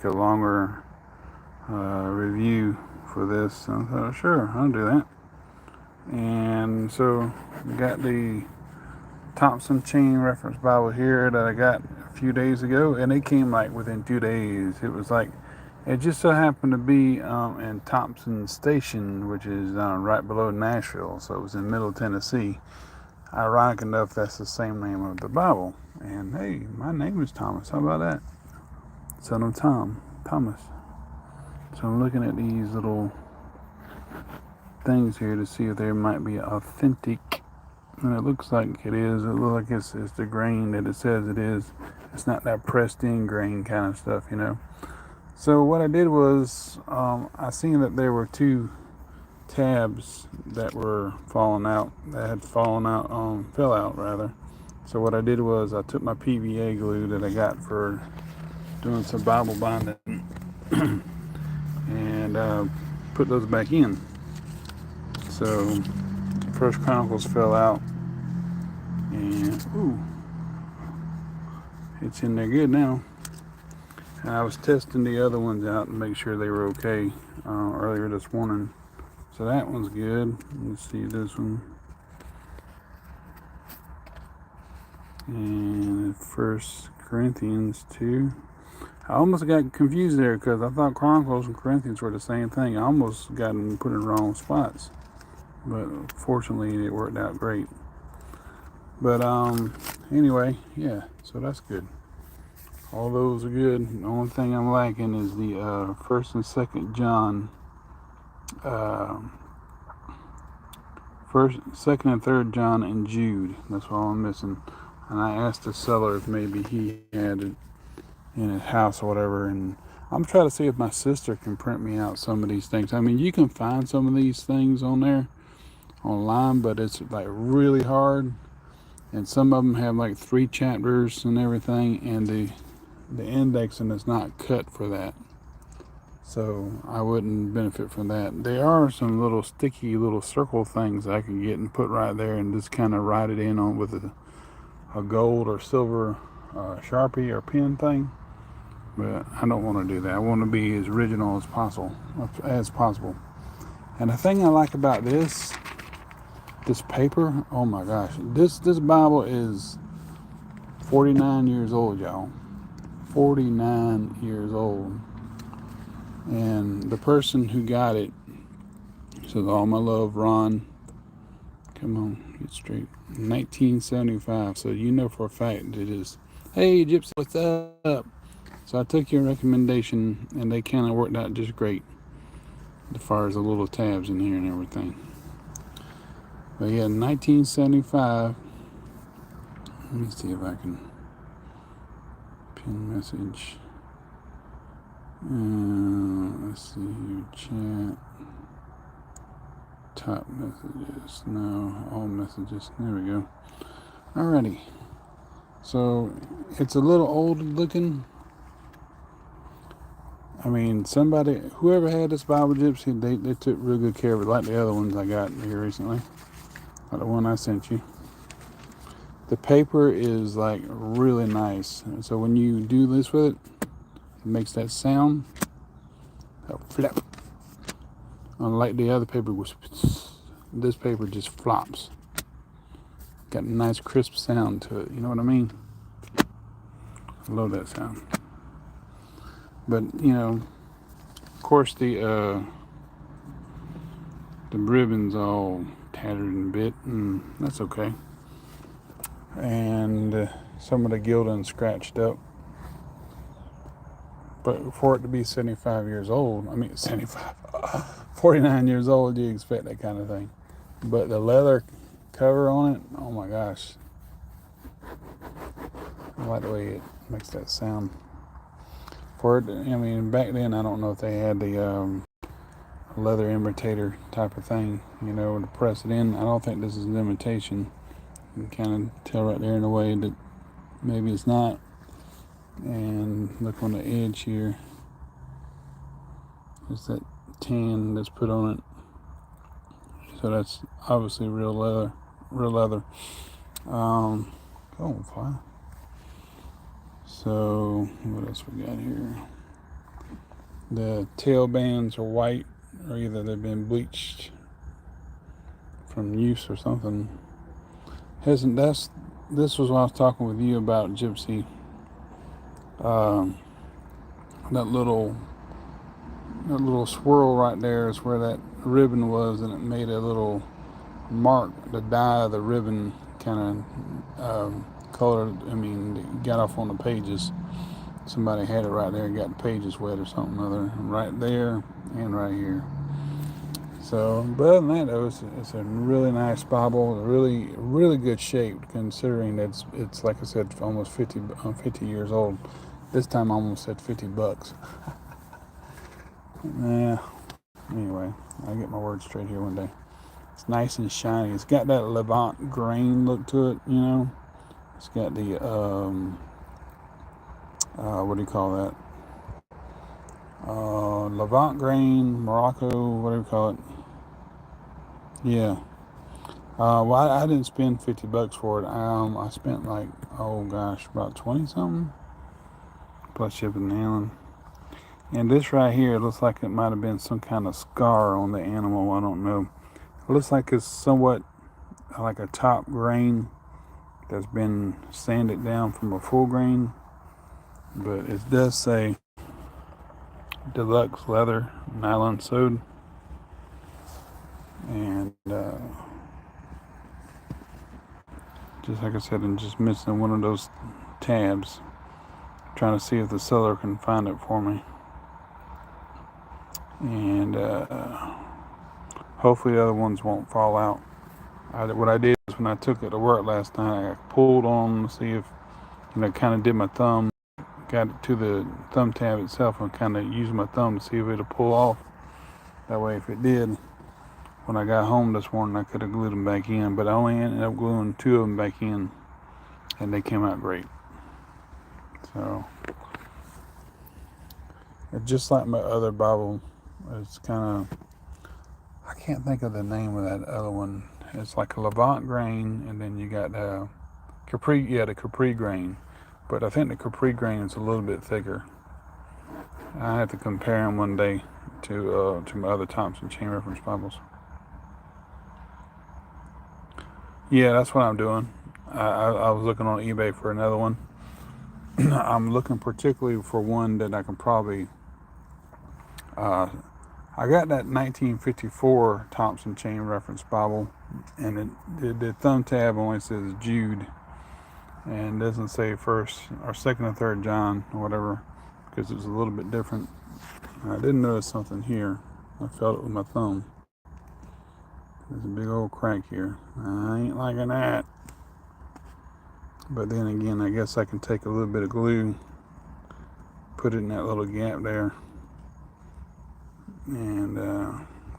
a longer review for this. So I thought, sure, I'll do that. And so we got the Thompson Chain Reference Bible here that I got a few days ago, and it came like within 2 days. It was like, it just so happened to be in Thompson Station, which is right below Nashville, so it was in Middle Tennessee. Ironic enough, that's the same name of the Bible. And hey, my name is Thomas. How about that? Son of Thomas. So I'm looking at these little things here to see if they might be authentic. And it looks like it is. It looks like it's the grain that it says it is. It's not that pressed in grain kind of stuff, you know. So what I did was, I seen that there were two tabs that were falling out, fell out rather. So what I did was I took my PVA glue that I got for doing some Bible binding and put those back in. So First Chronicles fell out, and it's in there good now. And I was testing the other ones out to make sure they were okay earlier this morning. So that one's good. Let's see this one. And First Corinthians 2. I almost got confused there because I thought Chronicles and Corinthians were the same thing. I almost got them put in the wrong spots. But fortunately, it worked out great. But anyway, yeah, so that's good. All those are good. The only thing I'm lacking is the First and Second John, First, Second and Third John, and Jude. That's all I'm missing. And I asked the seller if maybe he had it in his house or whatever, and I'm trying to see if my sister can print me out some of these things. I mean, you can find some of these things on there online, but it's like really hard. And some of them have like 3 chapters and everything, and the indexing is not cut for that. So I wouldn't benefit from that. There are some little sticky little circle things I can get and put right there and just kind of write it in on with a gold or silver Sharpie or pen thing. But I don't want to do that. I want to be as original as possible. And the thing I like about this paper, oh my gosh, this Bible is 49 years old, y'all. 49 years old. And the person who got it says, all my love, Ron. Come on, get straight. 1975. So you know for a fact it is. Hey, Gypsy, what's up? So I took your recommendation, and they kind of worked out just great as far as the little tabs in here and everything. But yeah, 1975. Let me see if I can pin message. Let's see here, chat. Top messages. No, all messages. There we go. Alrighty. So it's a little old looking. I mean, whoever had this Bible, Gypsy, they took real good care of it, like the other ones I got here recently. Like the one I sent you. The paper is like really nice. So when you do this with it, it makes that sound. That flap. Unlike the other paper, this paper just flops. Got a nice crisp sound to it. You know what I mean? I love that sound. But you know, of course, the ribbon's all tattered and bit, and that's okay. And some of the gilding scratched up. But for it to be 75 years old, 49 years old, you expect that kind of thing. But the leather cover on it, oh my gosh. I like the way it makes that sound. Back then, I don't know if they had the leather imitator type of thing, to press it in. I don't think this is an imitation. You can kind of tell right there in a way that maybe it's not. And look on the edge here. There's that tan that's put on it. So that's obviously real leather. Fly. So what else we got here? The tail bands are white, or either they've been bleached from use or something. This was when I was talking with you about Gypsy. Um, that little swirl right there is where that ribbon was, and it made a little mark. The dye of the ribbon kind of colored. I mean, got off on the pages. Somebody had it right there and got the pages wet or something other, right there and right here. So, but other than that, though, it's a really nice Bible, really good shape considering that it's like I said, almost 50 years old. This time I almost said $50. Yeah. Anyway, I'll get my words straight here one day. It's nice and shiny. It's got that Levant Grain look to it, you know. It's got the what do you call that? Levant Grain, Morocco, whatever you call it. Yeah. Well, I didn't spend $50 for it. I spent like, oh gosh, about 20 something plus shipping and handling. And this right here, it looks like it might have been some kind of scar on the animal. I don't know. It looks like it's somewhat like a top grain that's been sanded down from a full grain. But it does say deluxe leather, nylon sewed. And just like I said, I'm just missing one of those tabs. Trying to see if the seller can find it for me. And hopefully the other ones won't fall out. What I did is when I took it to work last night, I pulled on to see if, kind of did my thumb, got it to the thumb tab itself and kind of used my thumb to see if it'll pull off. That way, if it did, when I got home this morning, I could have glued them back in. But I only ended up gluing 2 of them back in, and they came out great. So, just like my other Bible, it's kind of, I can't think of the name of that other one. It's like a Levant Grain, and then you got the Capri Grain. But I think the Capri Grain is a little bit thicker. I have to compare them one day to my other Thompson chain reference Bibles. Yeah, that's what I'm doing. I was looking on eBay for another one. I'm looking particularly for one that I can probably. I got that 1954 Thompson chain reference Bible, and the thumb tab only says Jude, and doesn't say first or second or third John or whatever, because it's a little bit different. I didn't notice something here. I felt it with my thumb. There's a big old crack here. I ain't liking that. But then again, I guess I can take a little bit of glue, put it in that little gap there, and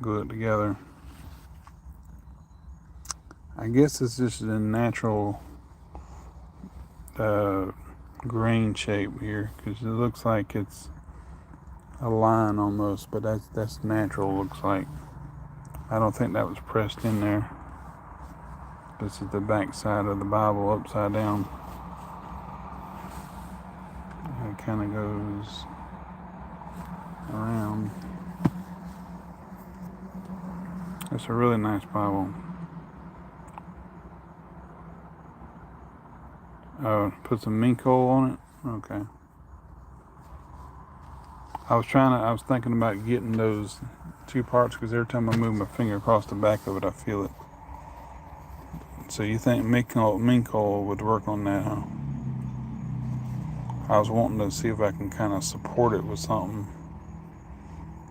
glue it together. I guess it's just a natural grain shape here, because it looks like it's a line almost, but that's natural. Looks like. I don't think that was pressed in there. This is the back side of the Bible upside down. It kind of goes around. It's a really nice Bible. Put some mink oil on it. Okay. I was thinking about getting those 2 parts, because every time I move my finger across the back of it, I feel it. So you think mink oil would work on that, huh? I was wanting to see if I can kind of support it with something.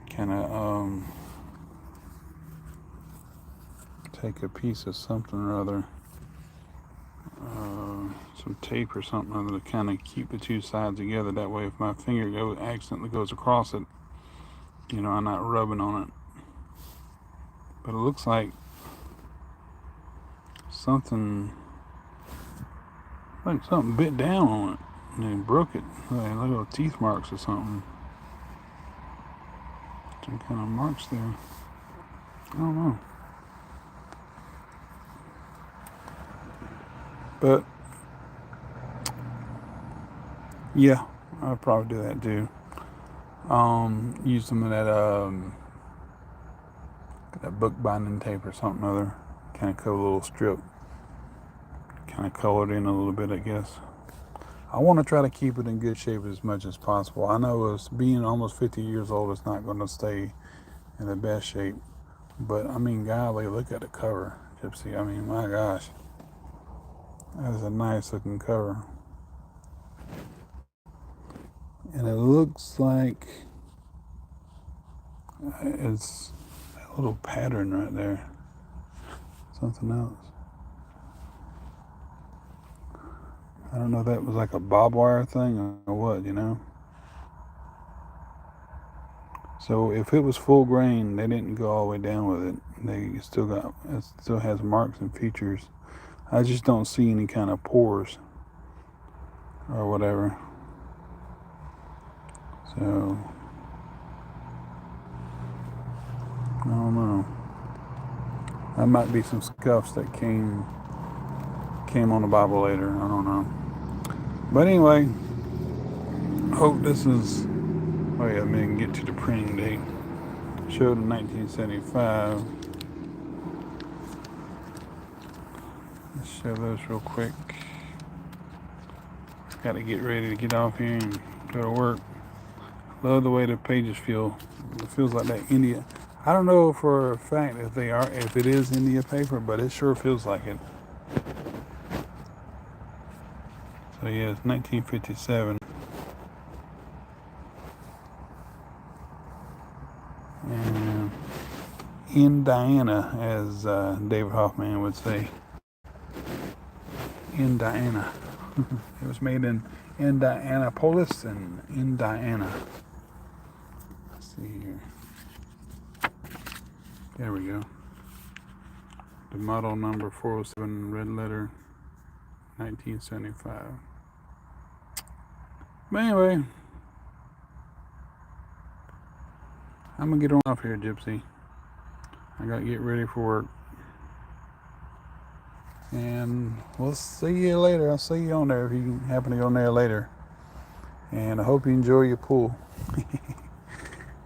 Kind of take a piece of something or other. Some tape or something or other to kind of keep the 2 sides together. That way, if my finger accidentally goes across it, I'm not rubbing on it. But it looks like something bit down on it and they broke it. Like little teeth marks or something. Some kind of marks there. I don't know. But yeah, I'll probably do that too. Use some of that book binding tape or something other. Kind of cut a little strip. Kind of colored in a little bit, I guess. I want to try to keep it in good shape as much as possible. I know it's being almost 50 years old, it's not going to stay in the best shape. But, I mean, golly, look at the cover, Gypsy. I mean, my gosh. That is a nice looking cover. And it looks like it's a little pattern right there. Something else. I don't know if that was like a barbed wire thing or what, you know. So if it was full grain, they didn't go all the way down with it. It still has marks and features. I just don't see any kind of pores or whatever. So I don't know. That might be some scuffs that came on the Bible later. I don't know. But anyway, hope this is. Oh yeah, I mean, get to the printing date. Showed in 1975. Let's show those real quick. Got to get ready to get off here and go to work. Love the way the pages feel. It feels like that India. I don't know for a fact if it is India paper, but it sure feels like it. So yeah, it's 1957. And in Diana, as David Hoffman would say. In Diana. It was made in Indianapolis and Indiana. Let's see here. There we go. The model number 407, red letter, 1975. But anyway, I'm gonna get on off here, Gypsy. I gotta get ready for work. And we'll see you later. I'll see you on there if you happen to go on there later. And I hope you enjoy your pool.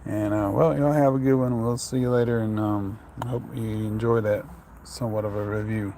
And well, y'all have a good one. We'll see you later. And I hope you enjoy that somewhat of a review.